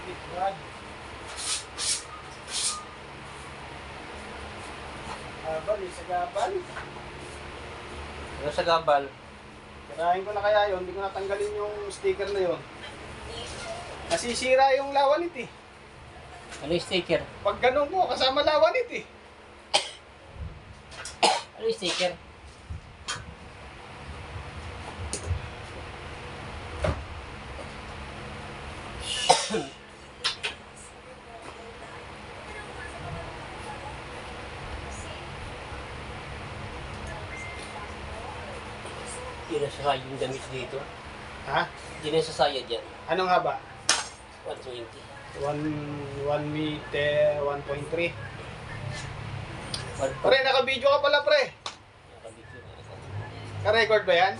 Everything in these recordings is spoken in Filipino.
Plastic rod. Abal, sa gabal. Ano sa gabal? Kirahin ko na kaya yun, hindi ko natanggalin yung sticker na yun. Nasisira yung lawanit eh. Ano yung sticker? Pag ganun mo, kasama lawanit eh. Ano yung sticker? Hindi na sasayad yung damit dito. Ha? Hindi na sasayad yan. Anong haba? 120. 1 meter, 1.3. Pre, 1.4. naka-video ka pala pre. Ka-record ba yan?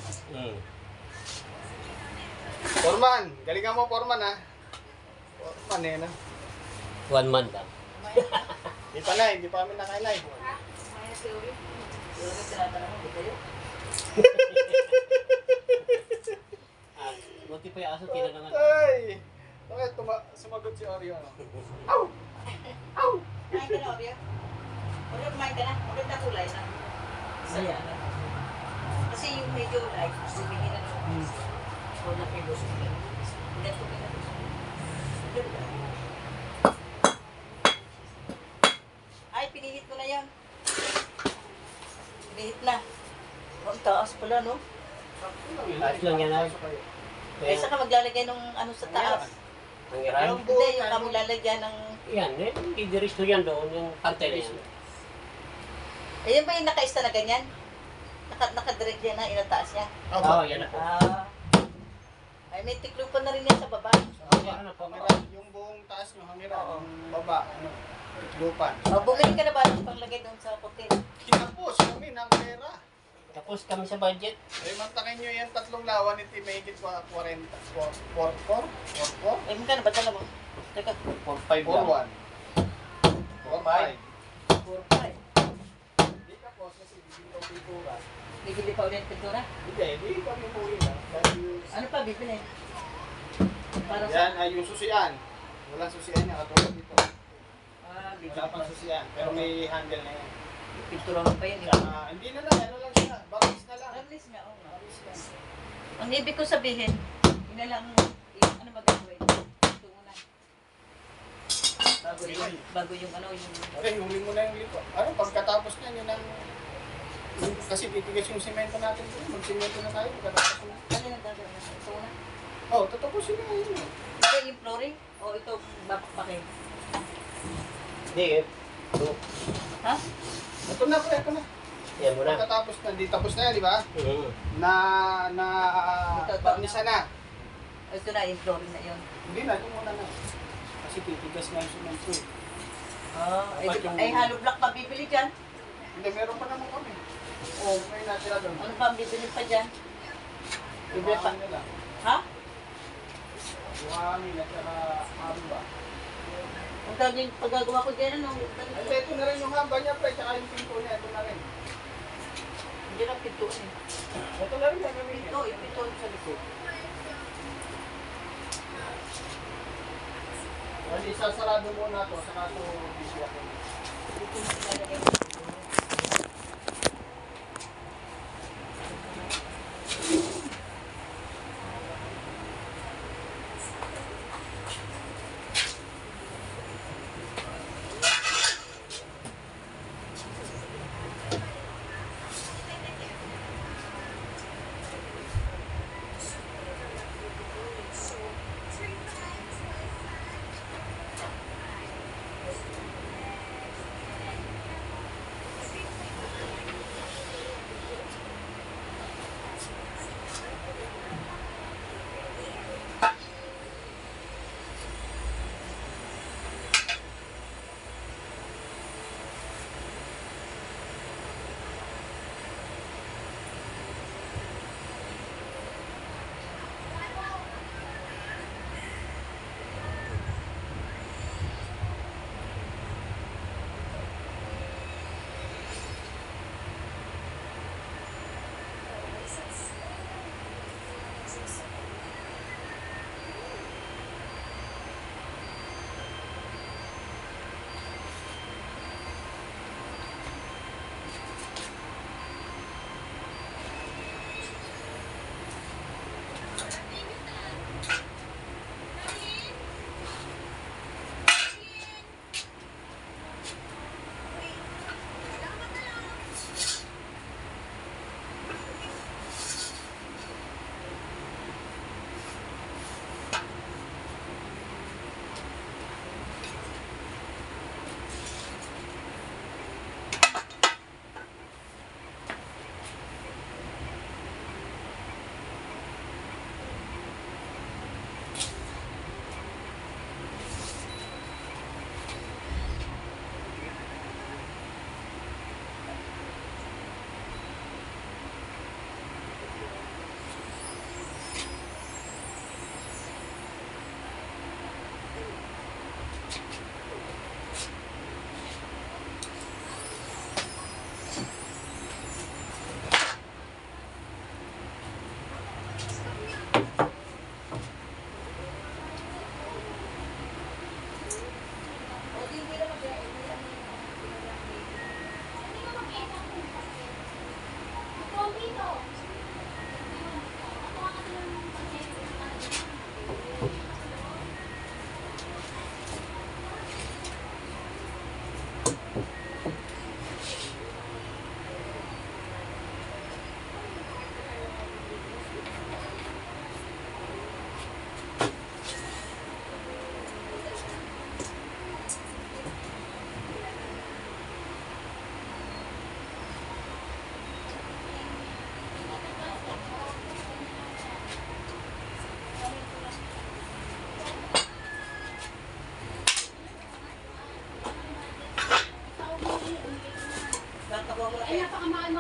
Foreman, galingan mo Foreman ha. Foreman eh na. 1 month lang. Hindi pa na, hindi pa kami nakainay. Buti pa yung aso, tinanangan. Ay! Bakit sumagot si Oreo ano? Aw! Aw! Kumain ka na, Oreo? Oreo, kumain ka na? Maganda kulay na. Saya na. Kasi yung medyo light, sumihin na naman. O na kilos. Ganito ka na. Ganda. Ay, pinihit mo na yan. Pinihit na. Ang taas pala, no? Taas lang yan ay. Kaysa ka maglalagay ng ano sa taas. Ang iran? Hindi, yung kami lalagyan ng... Yan, i-diristo yan doon, yung pantay na yan. Ayan ba yung nakaista na ganyan? Nakadirect yan na, inataas niya. Oo, yan ako. Ay, may tiklupan na rin yan sa baba. Ano po? Hangiran, yung buong taas nyo, hangiran, yung baba, ano, lupan. O, bumili ka na ba ng panglagay doon sa putin? Kinapos kami ng pera. Tapos kami sa budget. Eh, mantakin nyo yan, tatlong lawan, hindi may higit 40, 44? Ay, magkano ba dala mo? Teka, 4.5 lang. 4-1. 4-5. 4-5. Hindi ka po, kasi bibili ko pintura. Bibili pa ulit pintura? Hindi kami muli na. Dahil Ano pa bibili? Para yan sa... ay yung susian. Walang susian niya, katulad dito. bibili Wala pang pa. susian, pero may handle na yan. Pintura mo pa yun. eh. Hindi na lang, ano lang siya, baris na lang. At least nga, oo nga. Baris na. Ang ibig ko sabihin, yun na lang, ano ba gagawin? Ito muna. Bago yung ano, yung... Okay, huli mo na yung lipo. Ano, pagkatapos niyan, yun ang... Kasi titigas yung simento natin dito. Magsimento na tayo, pagkatapos na. Ano yung gagawin natin? Ito muna. Oh, tatapusin na yun. Ito yung flooring? O ito babakbakin? Hindi eh. Ha? Ito na, pre, ito na. Yan mo na. Pagkatapos na, di tapos na yan, di ba? Barnisa na. Ito na, yung flooring na yun. Hindi na, ito muna na. Kasi titigas na yung simento. Ay, hollow block pa bibili dyan? Hindi, meron pa naman kami. Oo, may natira doon. Ano pa ang bibili pa dyan? Bibili pa nila. Ha? Buhangin at saka hamba. Ang gagawin paggagawa ko dyan, ano? Ay, ito na rin yung hamba niya, pre, tsaka yung pinto niya, ito na rin. Hindi lang pinto eh. Ito na rin gagawin niya. Ito, yung pinto sa likod. Hindi, sasarado muna ito, saka ito bisya ko. Ito na ilalagay ko.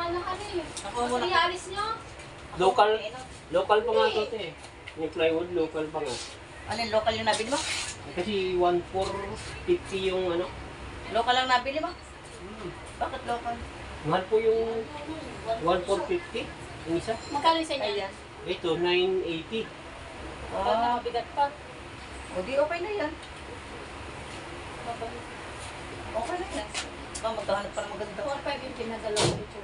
na kami. Ako Kung muna. ialis nyo, Local. Local pa nga ito, te. Yung plywood, local pa nga. Ano yung local yung nabili mo? Kasi 1,450 yung ano. Local lang nabili mo? Bakit local? Mahal po yung 1,450 yung isa. magkano isa niya? Ayan. Ito, 980. Pag nakabigat pa. O di okay na yan. Okay na yan. Baka magkahanap pa ng maganda. 4-5 yung pinadalawa ko ito.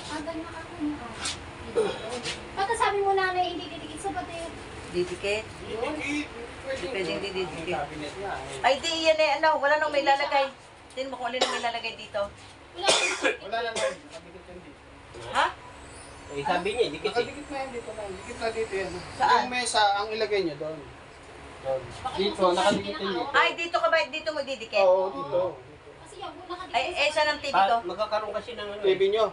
Ang ganyan ako na. Basta sabi mo na hindi didikit sa pati. Didikit. Pwedeng didikit. cabinet niya. Ay di yan eh, ano, wala nang may lalagay. Tingnan mo kung alin ang may lalagay dito. Wala akong Wala lang yan. Nakadikit yan dito. Ha? Eh, sabi niya, dikit eh. Nakadikit na yan dito lang. Dikit na dito yan. Saan? Yung mesa, ang ilagay niyo doon. Dito, nakadikit yan dito. Ay, dito ka ba? Dito mo didikit? Oo, dito. Kasi yung nakadikit. Ay, saan ang TV to? Magkakaroon kasi ng ano. TV niyo.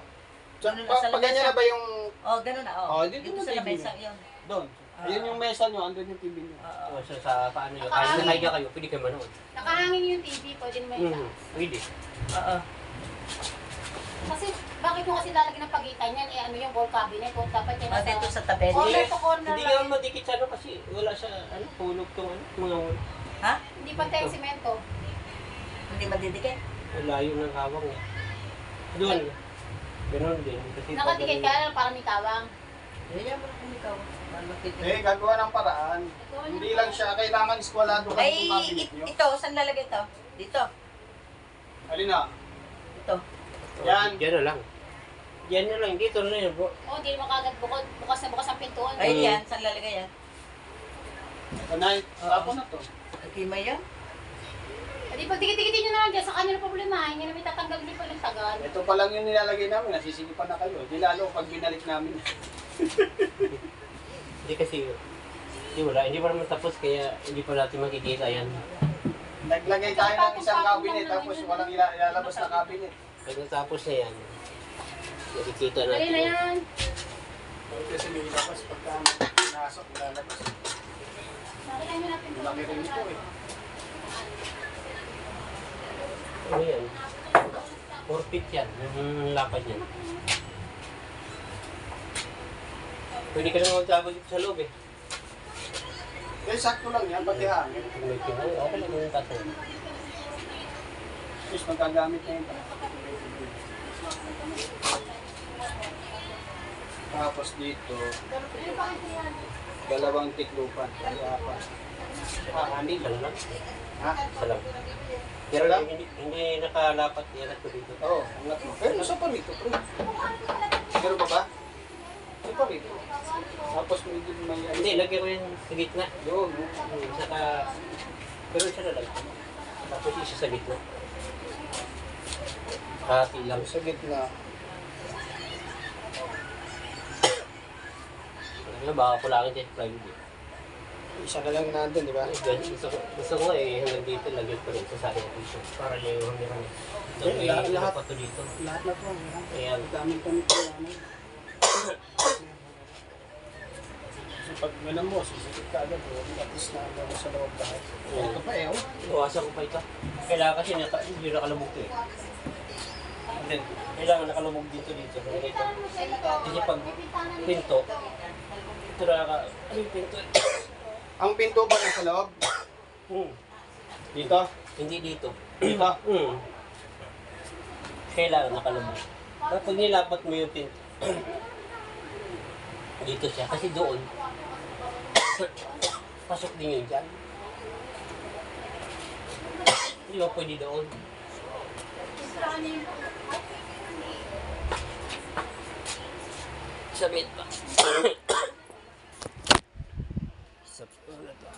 Ganun na sa Pag ganyan lamesa. na ba yung Oh, ganun na. Oh, Oh, dito dito na sa TV lamesa mo. yun. doon? Yan yung mesa niyo, andun yung TV niyo. Oo. So, sa paano yun? Kahit nakahiga kayo, pwede kayo manood. Nakahangin yung TV, pwede mo itaas. Pwede. Oo. Kasi bakit mo kasi lalagyan ng pagitan yan? Eh ano yung wall cabinet? Kung dapat yan Ah, dito sa tabi. corner to corner Hindi lang. nga madikit sa ano kasi wala siya, ano, hulog tong ano, mga Ha? Hindi pantay ang simento. Hindi madidikit? layo ng kawang eh. Doon. Ganun din. Kasi Nakadikit ka lang para may tawang. Yan mo na kung ikaw. Malapit. Gagawa ng paraan. Hindi lang siya, kailangan iskwalado ka Ay, yung cabinet niyo. ito, saan lalagay ito? Dito. Alin na? Ito. Yan. Yan na lang. Yan na lang. Dito na yun bro. O, hindi mo kagad bukas na bukas ang pintuan. Ay, yan. Saan lalagay yan? Kanay, tapos na to. Okay, may yan? Hindi pag dikit-dikitin nyo na lang dyan, sa kanya na problema. Hindi na may tatanggal din pa ng tagal. Ito pa lang yung nilalagay namin, nasisigipan na kayo. Di lalo pag binalik namin. Hindi kasi, hindi wala. Hindi pa naman tapos kaya hindi pa natin makikita yan. Naglagay tayo ng isang cabinet, tapos walang ilalabas na cabinet. Pag natapos na yan, nakikita Dali natin. na yan. Kasi may ilabas pagka pinasok, ilalabas. Nakita nyo natin. Malaki rin ito eh. Ano yan? 4 feet yan. Yung lapad yan. Pwede ka naman magtago dito sa loob eh. Eh, sakto lang yan, pati hangin. Kung may pinay, okay lang yung kaso. Tapos magagamit na yun. Tapos dito, dalawang tiklupan. Kaya pa. Hindi lang lang. Ha? Isa lang. Pero Isa lang? hindi nakalapat yan ko dito. Oo, angat mo. Pero nasa pa rito, pre. Meron pa ba? Nasa pa rito. Tapos medyo may Hindi, lagyan ko yan sa gitna. Yun, no? Saka, pero isa na lang. Tapos isa sa gitna. Hati lang. Sa gitna. Ano, baka kulangin dyan sa plywood eh. Isa na lang nandun, di ba? Ay, ganun. Gusto ko nga eh, hanggang dito, lagyan ko rin sa akin dito. Para yung hanggang ito. Eh, lahat. Pa to dito. Lahat na po. Ayan. Daming kami po yan. So pag ganun mo, sisikip ka agad. At least na ano sa loob tayo. Ito pa eh, oh. Iwasan ko pa ito. Kailangan kasi hindi nakalubog to eh. Hindi. Kailangan nakalubog dito. Dito. Kasi pag pinto, ito na ano yung pinto? Ang pinto ba nasa loob? Dito? Hindi dito. Dito? Kailangan nakalubog. Kapag nilapat mo yung pinto, dito siya. Kasi doon, pasok din yun dyan. Hindi ba pwede doon? Sabit pa. Sabit pa na to.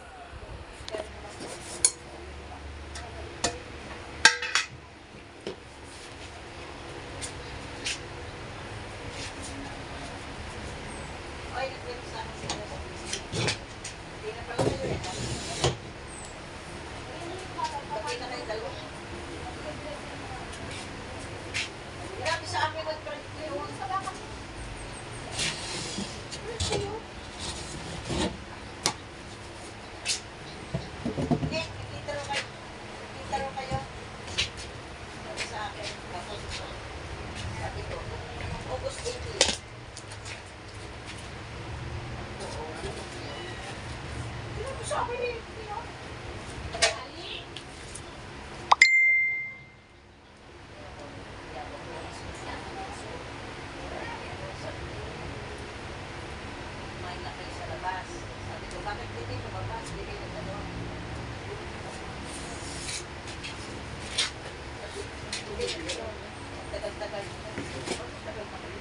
Ay, nagpwede sa akin sila. Hindi na pala kayo eh. Bakit na kayo dalawa? Grabe sa akin nag-project ko yung sa bakit. Hindi, nakita rin kayo. Nakita rin kayo. Sabi sa akin, tapos sabi ko, focus sa akin eh. Kumain na kayo sa labas. Sabi ko, bakit di kayo lumabas? Di kayo nagdalo. Hindi, nagdalo. Tagal-tagal. Tagal pa kayo.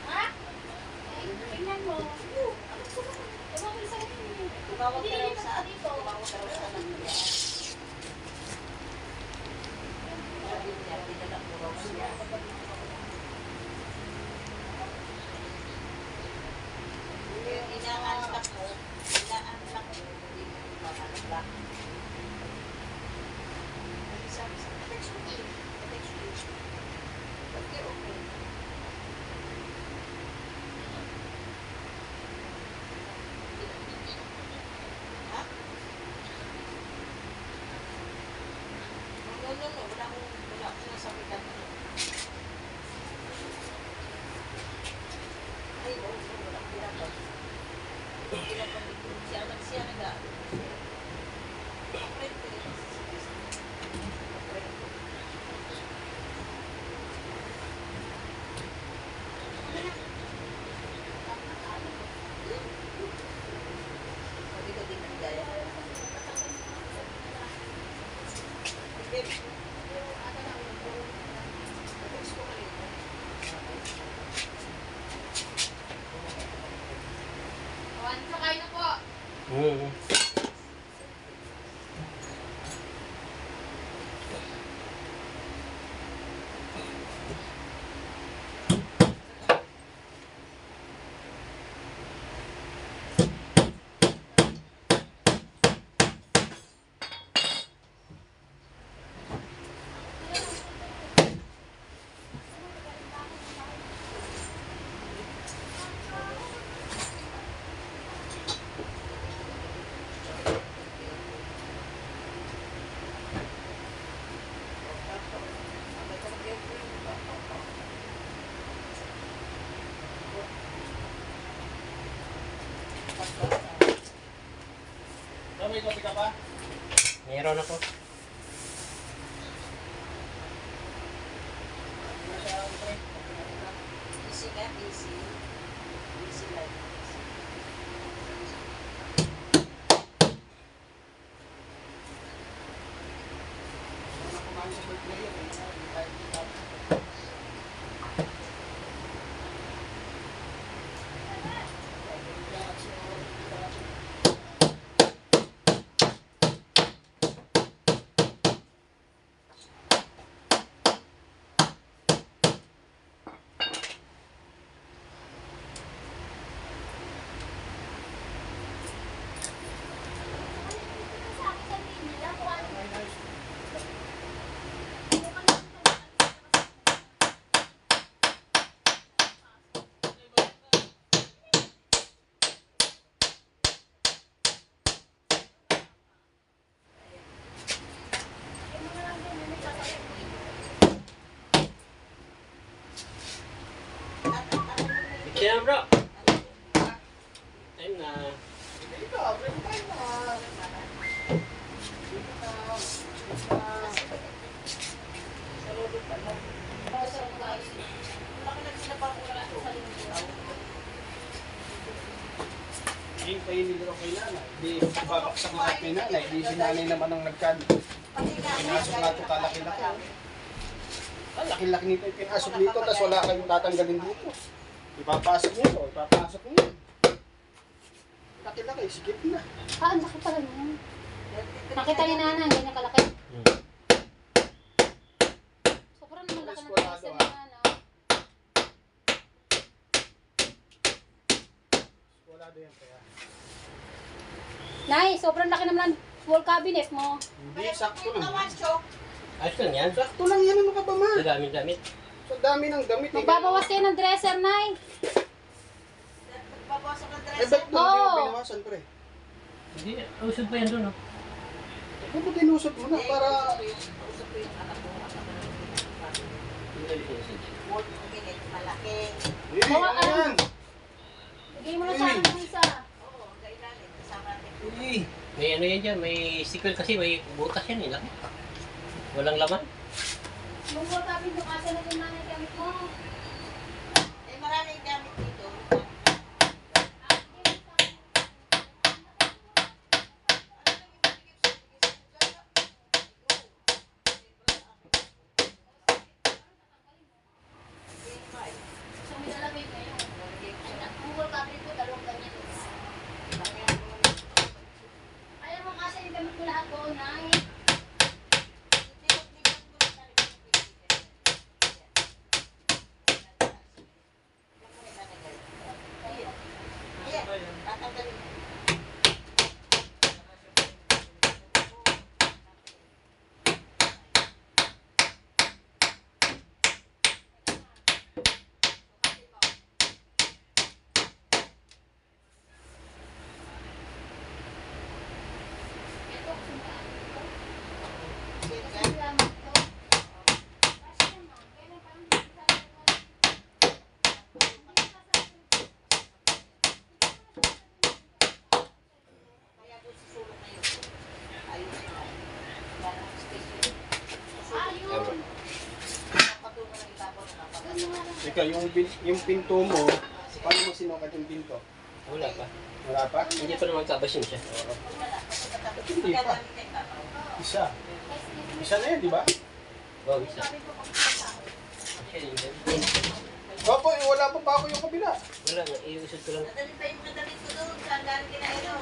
Ha? Tingnan mo. Tumawag sa akin eh. Tumawag ka raw Hindi, sa dito. tumawag ka raw sa anak niya. Sabi niya, dinala ko raw siya. Yung ina-unlock mo, hindi mo ma-unlock. Sabi sa text mo. Okay, okay. Ha? No, wala akong nasabitan. Ay, wala akong pinapan. Siya nag- Sabi ko din ang gaya. Babe, text ko kanina. Sakay na po. May kopi ka pa? Meron ako. Easy ka, easy. Easy life. Wala kumain sa birthday yun. Kaya bro. Time na. Dito, break time na. Dito na. Sa lolo pa lang. Laki na sila pa kung wala sa linggo. Hindi kayo nilaro kay nanay. Hindi babaksak lahat kay nanay. Hindi si nanay naman ang nagkan. Pinasok nga ito kalaki-laki. Ah, laki-laki nito yung pinasok dito, tapos wala kayong tatanggalin dito. Ipapasok nyo ito, ipapasok nyo. Laki-laki, sikip na. Ah, ang laki pala niyan. Nakita ni Nana, ganyan kalaki. Sobrang naman laki ng Eskwalado, tested ni Nana. Wala din yan kaya. Nay, sobrang laki naman ng wall cabinet mo. Hindi, sakto lang. Ayos lang yan. Sakto lang yan, ano ka ba ma? Sa dami-damit. Sa dami ng damit. Magbabawas kayo ng dresser, Nay. Babasok ng Eh, ba't dresser. nung hindi mo Oo. binawasan, pre? Hindi, usod pa yan doon, no? Ano ba tinusot mo na para... Usap ko yung anak ko. ano yan dyan, may sequel kasi, may butas yan eh. Laki. Walang laman. Yung mga kapit na kasi na yung nanay gamit mo. Eh, maraming gamit dito. So, may lalagay ko yun. Ang mga kapit ko, dalawang ganyan. Ayaw mo kasi yung gamit ko lahat doon, nay. Ito, sundaan ko. Salamat to. Kasi naman, kailan parang hindi sa Kaya doon sa sulok na yun. Ayos na. Parang station. ayun. Patungo na itapon na kapag. Ika, yung pinto mo, paano mo sinukat yung pinto? Wala pa. Wala pa? Hindi pa naman kabasin siya. Hindi pa. Isa. Isa na yan, di ba? Wow, isa. Siya yun dyan. Opo, wala pa ako yung kabila. Wala nga, iusod ko lang. Nadali pa yung mga damit ko doon. Saan galing kinaino?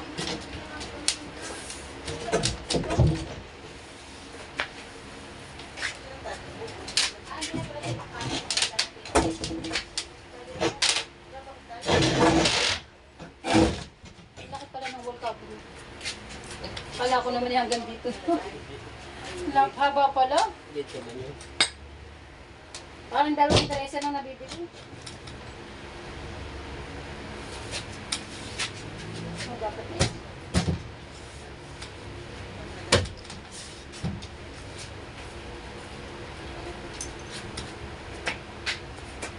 Bakit pala ng World Cup? Kala ko naman yung hanggang dito. Haba pala. Dito naman yun. Parang dalawang interesa nang nabibili. Oh, dapat eh.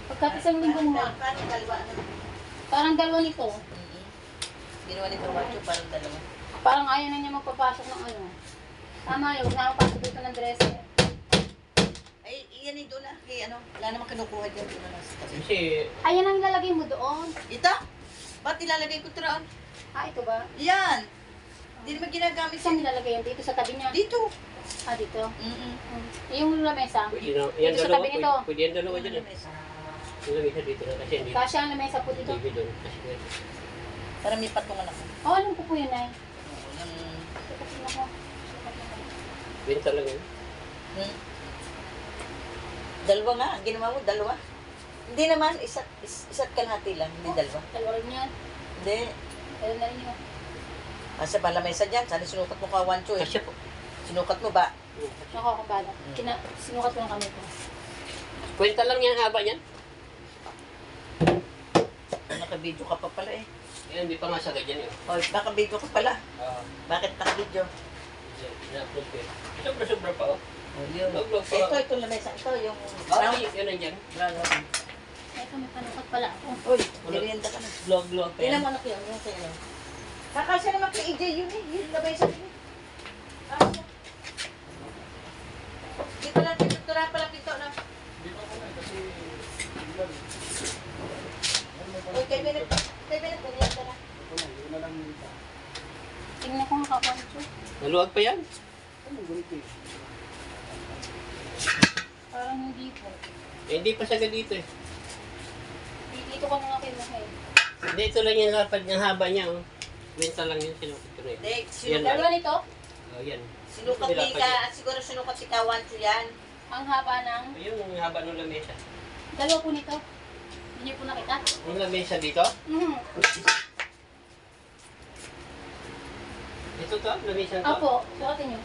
Pagkat isang linggo mo, Parang dalawa na. parang dalawa nito. Ginawa ni Tomacho parang dalawa. Parang ayaw na niya magpapasok ng ano. Tama yun, huwag na ako pasok dito ng dresser. Ay, iyan eh doon na. Kaya ano, wala namang kinukuha dyan doon na sa tabi. Kasi, Ayan ang ilalagay mo doon. Ito? Ba't ilalagay ko ito raan? Ah, ito ba? Yan! Hindi naman ginagamit Saan sa nilalagay yan? Dito sa tabi niya? dito. Ah, dito. Mm-mm. Yung lamesa. pwede na. Yan Dito sa dalawa, tabi nito. pwede yan dalawa dyan eh. Yung lamisa dito na kasi hindi. Kasya ang lamesa po dito. TV doon. Kasi Para may patungan ako. Oh, alam ko po yun ay. Yung, Ito ako. benta lang yun. dalawa nga, ang ginawa mo, dalawa. Hindi naman, isa't kalahati lang, hindi dalawa. Dalawa rin yan. Hindi. Dalawa na rin yun. Kasi pala may isa dyan, sana sinukat mo ka 1, 2 eh. Kasi po. Sinukat mo ba? Nakakabala. Sinukat ko ng kami ko. Kwenta lang yan haba niyan. Naka-video ka pa pala eh. Yan, hindi pa nga sagad yan eh. Hoy, naka-video ka pala. Ah, Bakit naka-video? na-upload ko eh. Sobra-sobra pa oh. Oh, yun. Vlog pa. Ito lamesa. Ito yung Ah, yun nandiyan. brown. Ito, may panukat pala ako. Uy, merienda ka na. Vlog pa Tingnan yan. mo anak yun, yung sa'yo. Kakasya naman kay EJ yun eh. Yun labay sa akin. Kakasya. Dito lang, pintura pala pinto na. Uy, kay Benet, merienda na. Yun na lang nito. Tingnan ko nga kapancho. Maluwag pa yan. Ano ganito eh? Parang hindi po. Eh, hindi pa sagad dito eh. Dito ko na nga kayo eh. Hindi, ito lang yung lapad ng haba niya oh. Benta lang yun, sinukat ko na yun. Hindi, Yan sinukat, Dalawa nito, Oh, yan. sinukat ni ka, at siguro sinukat si Kawancho yan. ang haba ng... Ayun, yung haba ng lamesa. Dalawa po nito. Hindi niyo po nakita? Yung lamesa dito? Mhm. Ito to, lamesa to. Apo, sukatin niyo.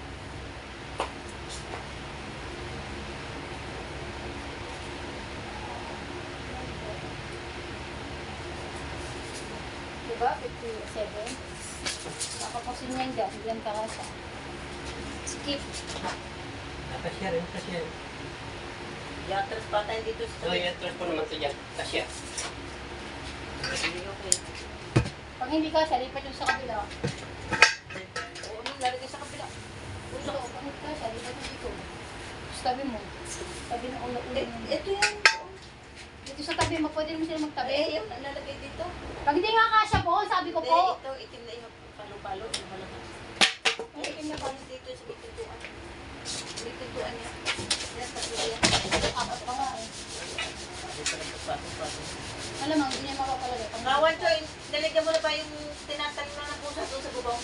Diba? 57. Nakapusin niyan dyan. Diyan ka kasi. Skip. Kasya rin, kasya rin. Yatras pa tayo dito sa So, yung trust po naman ito dyan. Kasya. Hindi okay. Pag hindi ka, lipat yung sa kabila. Oo, Ito, bakit ka siya? Di ba dito? Sa tabi mo. Tabi ng ulo-ulo mo. Ito yan. Dito sa tabi mo, pwede mo sila magtabi. Yung nalalagay dito. Pag hindi nga kasya po, sabi ko po. Ito, itim na yung palo-palo. Yung malakas. Ay, itim na po. Dito sa may pintuan. May pintuan niya. Yan, tatlo yan. Apat pa nga eh. Dito lang pato-pato. Malamang, hindi niya mapapalagay. Kawan, Choy, nalagyan mo na ba yung tinatalo na ng pusa doon sa gubaw?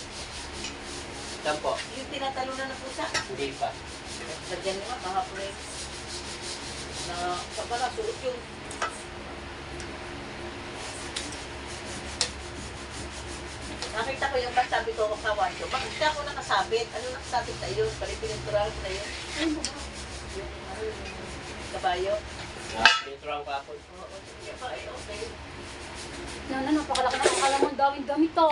Saan po? Yung tinatalo na ng pusa? Hindi pa. Lagyan mo nga, kahapon eh. Na, kapala, suot yung... Nakita ko yung sabi ko, kawan ko. Bakit ka ako nakasabit? Ano nakasabit na yun? Pinitural ko na yun. Yung, ano, yung kabayo. Pinituran ko ako. Oo, sige pa, ay, okay. Napakalaki na akala mo ang daming gamit to.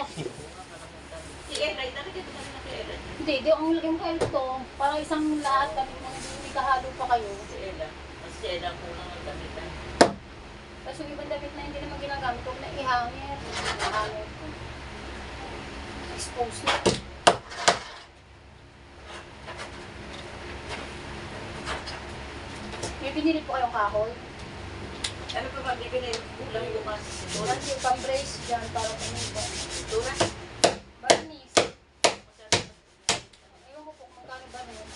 Si Ella, nalagyan ko na rin na kay Ella. Hindi, di ang lagay mo kayo ito. Parang isang lahat, tapos hindi kahalo pa kayo. Si Ella. Kasi si Ella ko lang ang gamitan. Tapos yung ibang damit na hindi naman ginagamit, huwag na ihangir. Ihangir ko. Expose na. May binili po kayong kahoy. Ano pa ba, bibili ulang bukas? Wala siya pang-brace dyan para pumunta. Tura? Barnis. Ewan ko po kung magkano ba na yun.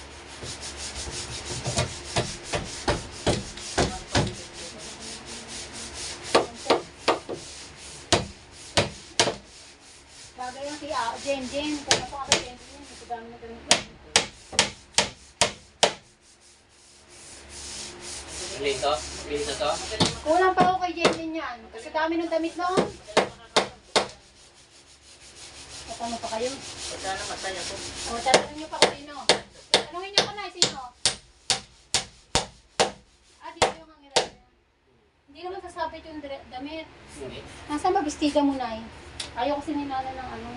Bagay yung si Jen. Kung ako ako Jen, ito dami na ganito. Lito? Lito to? Kulang pa ako kay Jen yan. Kasi dami ng damit noon. Ano pa kayo? Sana masaya ko. O, tatanungin niyo pa kung sino. Tanungin niyo ko na, sino? Dito yung hangiran niya. Hindi naman sasabit yung damit. Hindi. Nasaan ba bestida mo na eh? Ayaw kasi ninala ng ano.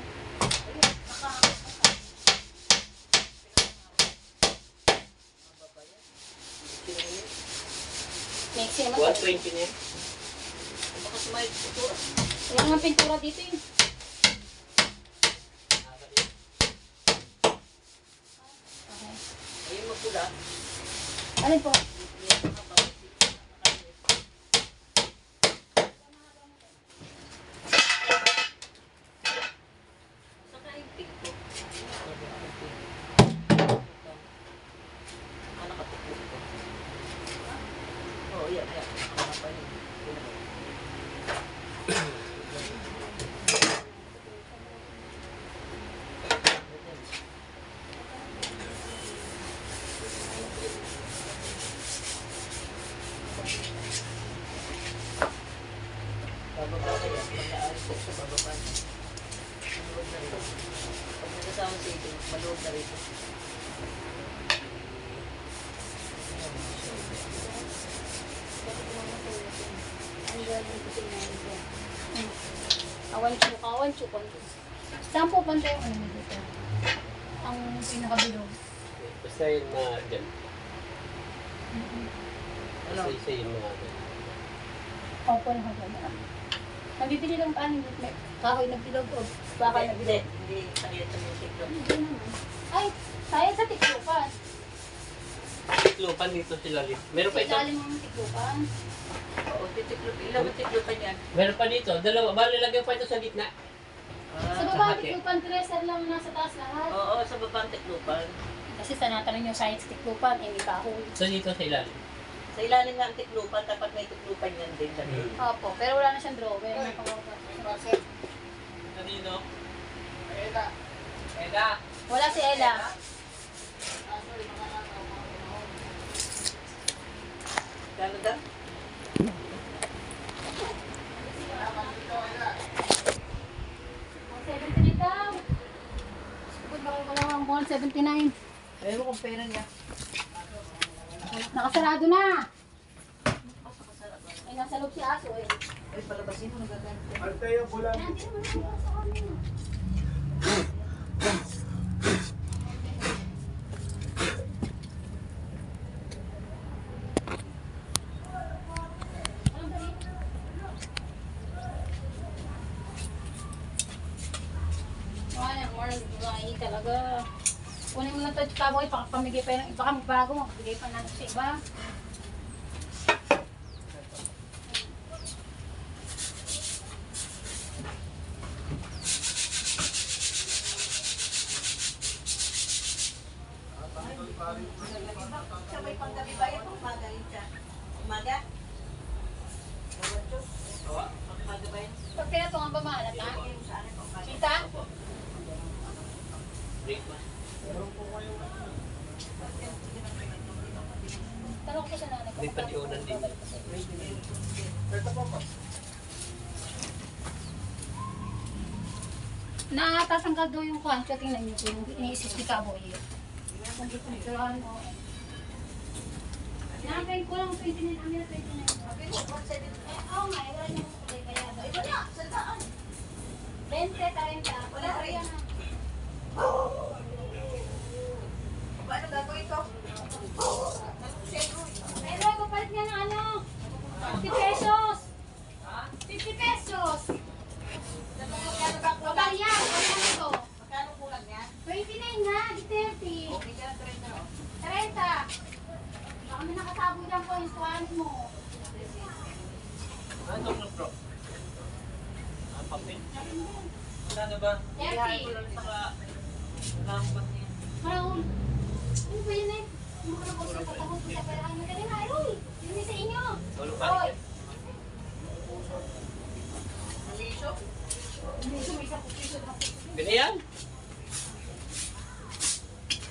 Mexi naman. 120 na yun. Baka sumayad ko ito. Wala naman pintura dito eh. Okay. Ayun magpula. Alin po? Saka yung pink ko. Nakatukot ko. Oo, yan. Nakapa yun. Bababa ka yan. Pag-aalis ko sa bababa. Maluwag na rito. Pag nagkasama sa ito, maluwag na rito. Awan chukan. Saan po banda yung ano dito? Ang pinakabilog. Basta yun mga dyan. Ano? Basta isa yung mga dyan. Opo na hanggang. Nabibili lang paano may kahoy na bilog o baka na bilog. Hindi. Kaya ito yung tiklo. Hindi naman. Ay, tayo sa tiklupan. Lupan dito sila rin. Meron pa Sa ito. ilalim ng tiklupan. Oo, titiklo. Ilang ang tiklo pa niyan? Meron pa dito. Dalawa. Bali, lagyan pa ito sa gitna. Sa Ah, baba, hati. tiklupan, dresser lang nasa taas lahat. oo, sa babang tiklupan. Kasi sa natanong yung science tiklupan, eh may kahoy. So dito sa ilalim. Sa ilalim nga ang tiklupan, dapat may tiklupan yan din. Opo, pero wala na siyang drawer. May pangawag. Kanino? Eda. Eda. Wala si Ella. Gano'n daw? daw. Sipod ba ko lang ang 179. Ayaw mo kung pera niya. Nakasarado na. Ay, nasa loob si Aso eh. Ay, palabasin mo, nagaganto. Alteo bulan. Hindi naman ako sa kanina. Wala, more talaga. Kunin mo lang ito, kaboy, pamigay pa ng iba kami bago, magbigay pa natin sa iba. Siya may panggabi ba yan? Umaga rin siya. Umaga? Umaga ba yan? Pag pinatungan ba mahalat ha? Yung sa akin, umaga. Kita? Breakfast. Tanong ko sa nanay ko. May patiunan din. Ito po po. Natatanggal daw yung kwan, kaya tingnan niyo po yung iniisip ni Kaboy. Kung di ko nagkaroon o... Nakakain ko lang 29, amin na 29. Oo nga, wala niyo ko kulay kaya. Ito na, sandaan. 20, 30. Wala rin. Paano gagawin ito? Pero papalit niya ng ano? 50 pesos! 50 pesos! Babarya! Babarya ito! Magkano kulang niya? 29 nga, di 30. Okay ka, 30 no? 30. Baka may nakatago dyan po yung tuwanin mo. Ano ito, bro? Ang papel. Ano ba? 30. Lambat niya. Maroon. Ano ba yun eh? Ano ka na po sa patahod ko sa perahan mo kanina? Aroy! Yun sa inyo! Walo Hoy! pa. Malisyo? Hindi sumisa po piso na po. Bili yan?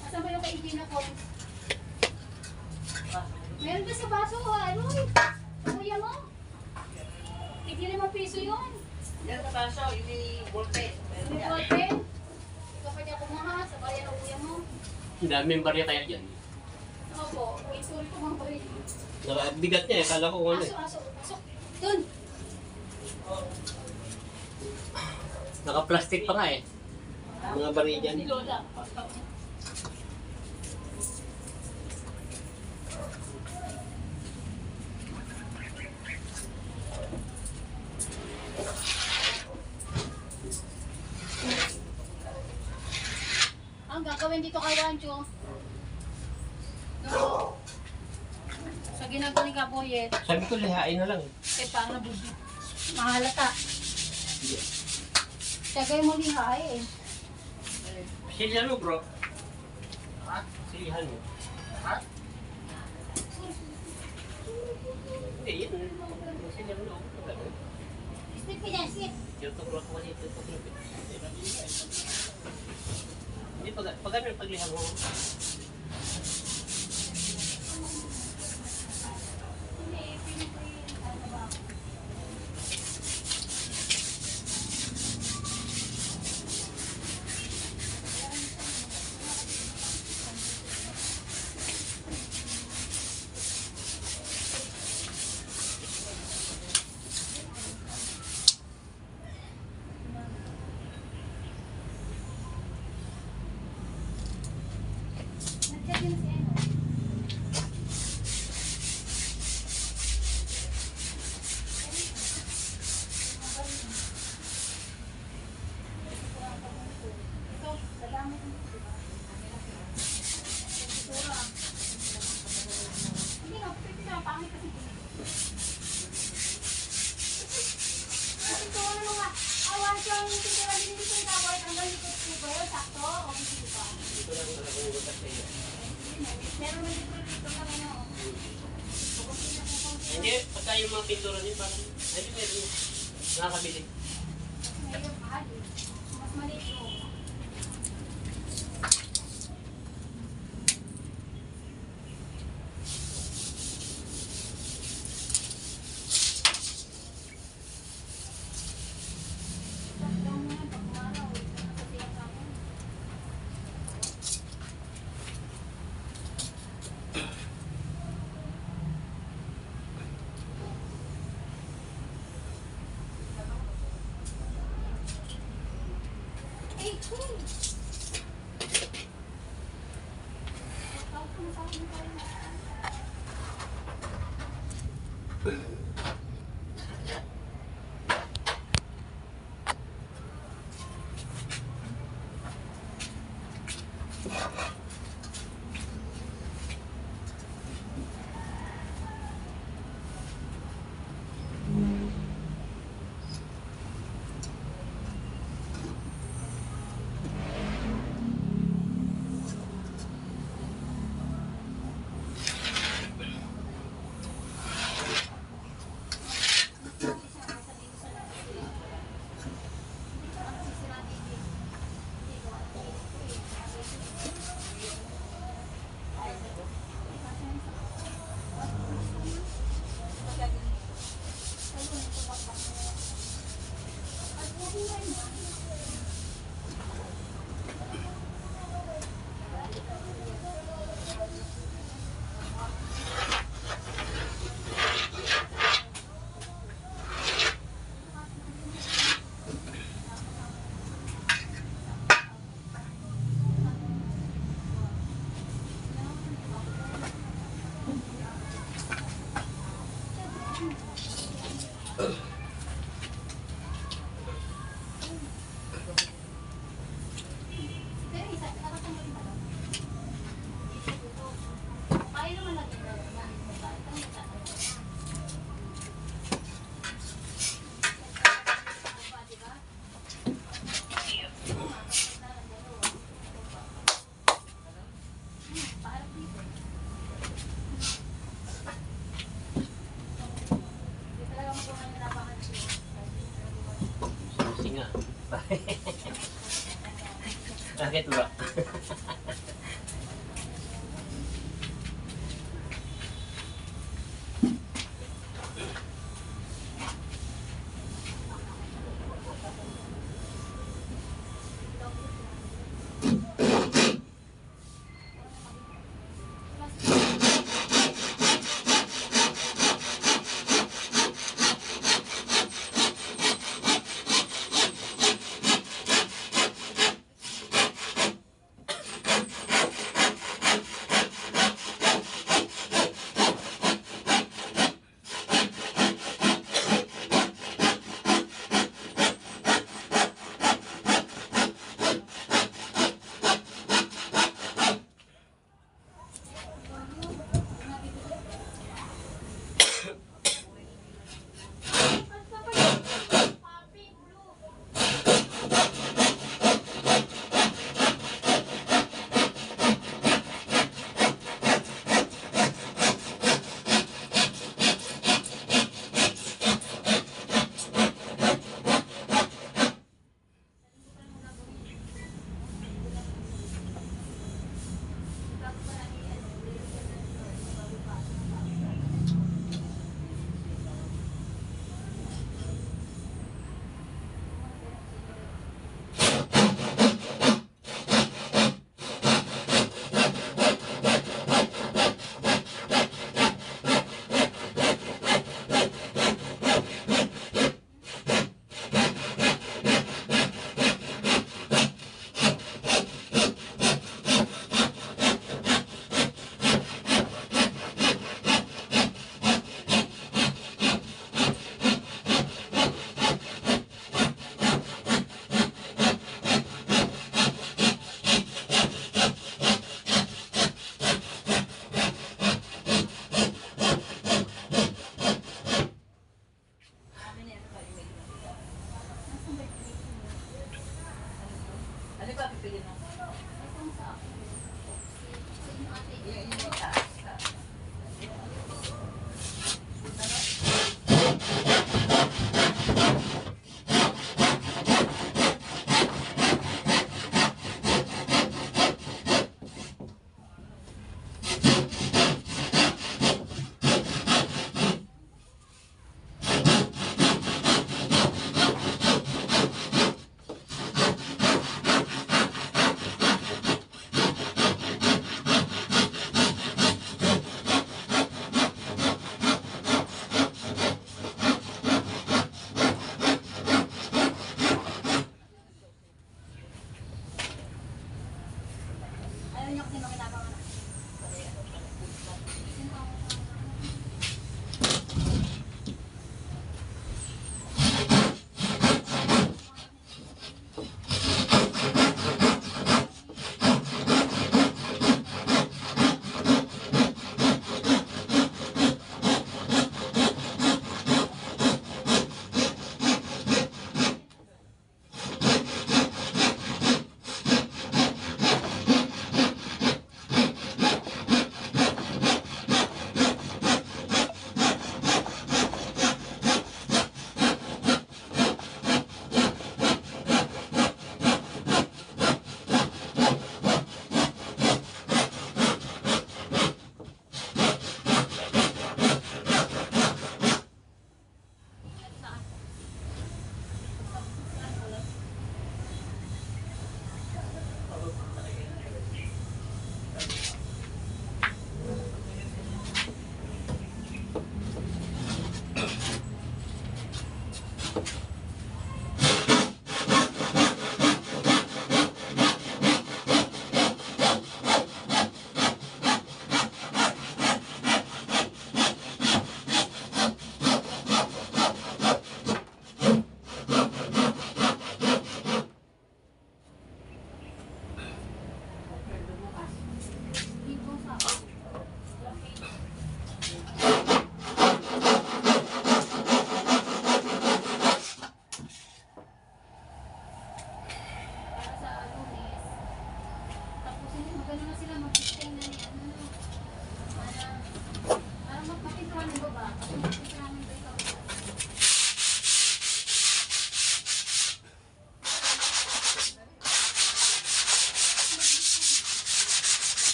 Asan ba yung kaigina ko? Meron ka sa baso, Aroy! Kuya mo? Tigil 5 piso yun. Yan sa baso, yung may ballpen. Meron May yan. ballpen. Kapag niya kumuha sa bayan ng kuya mo. Ang daming barya kaya dyan. Ako po, ituloy ko mga bayan. Bigat niya eh. Kala ko ano eh. Aso, pasok. Dun! Naka-plastic pa nga eh. Mga barya dyan. Si Lola. Ang gagawin dito kay Wancho, no, sa ginagawa ni Kaboyet, Sabi ko lihain na lang. kay paano bubi. Mahalata. Hindi. Tagay mo lihay eh. Silihan mo bro. Ha? Silihan mo. Ha? Hindi yan. Silihan mo. Step ka dyan, sit. Yung tuklok ko kasi tuklok eh. Hindi pag ano paglihan mo. Nag-chat yun si ano. Ito, salamit mo. Siguro ah. Hindi nga, pwede na, pangit kasi. Ito, ano nga, awan ko ang titira din dito yung kaboy, hanggang likod ko ba yun? Sakto? O hindi pa? Ito lang talaga ugat sa iyo. Meron na dito dito kami na. Hindi, pagka yung mga pintura niyo parang, hindi meron. Nakakabili. Ngayon, mahal eh. Mas maliit mo. Hey, cool! Bakit ba?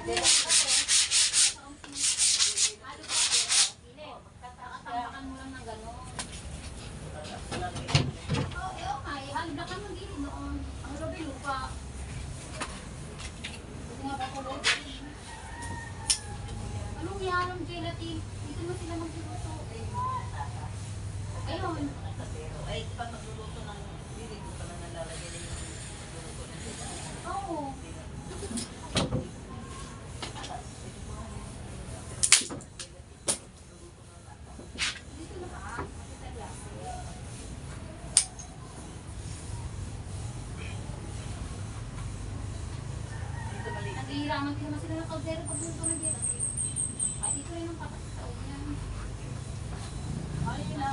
Tatambakan mo lang ng gano'n. Oo, okay. Halbakan mo din noon. Ang rabi lupa. Kasi nga ba kulot? Anong yaram gelatin? Dito mo sila magluluto. Ayun. Ay, pag magluluto ng bilig ko pa na nalalagay na yung luluto ng gelatin. Oo. Dito na ka. Sa klase. Dito maliit. Naghihiraman din naman sila ng kaldero pag luto ng gelatin. Ay, ito rin ang kapatid niya. Ayun na.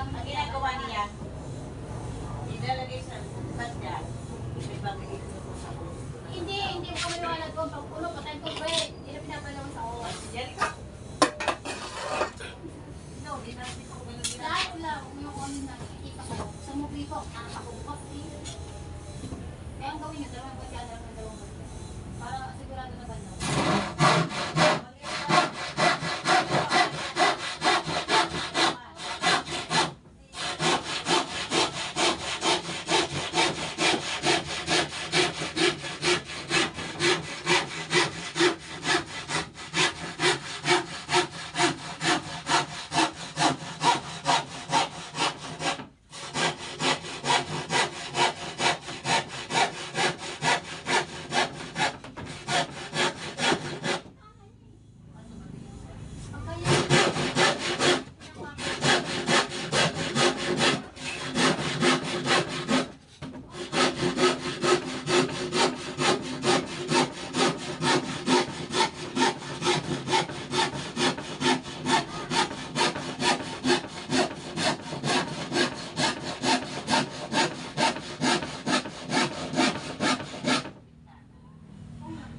Ang ginagawa niya, ilalagay sa banda, ibabagay ko sa ulo. Hindi ko maliwanag ko. Pag puno, patay ko ba eh. Hindi na pinapalaw sa oras. Si Jericho. No, di na natin ako ganun ginagawa. Lahat lang, yung ano na nakikita ko. Sa movie ko, anak ako bukas eh. Kaya ang gawin nyo, dalawang batya, dalawang batya. Para sigurado na gano'n.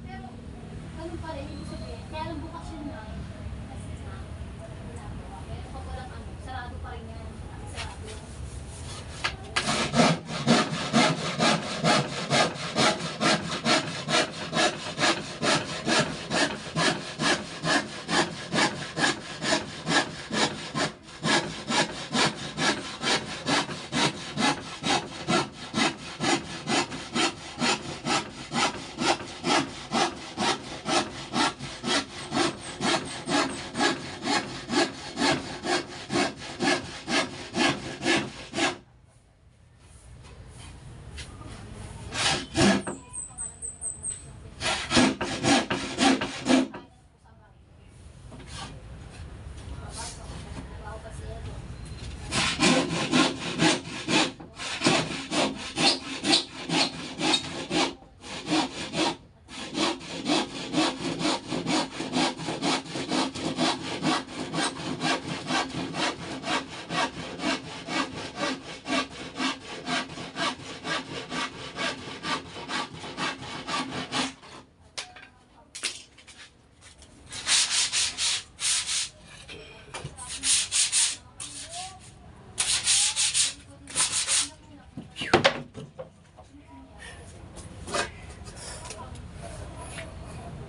Pero, ganun pa rin, ibig sabihin, kaya lang bukas yun na, kasi na, ginagawa. Pero pag walang ano, sarado pa rin yan. Sarado.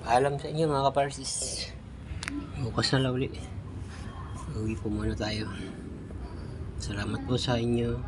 Paalam sa inyo mga kaparsis. Bukas na lang ulit. Uwi po muna tayo. Salamat po sa inyo.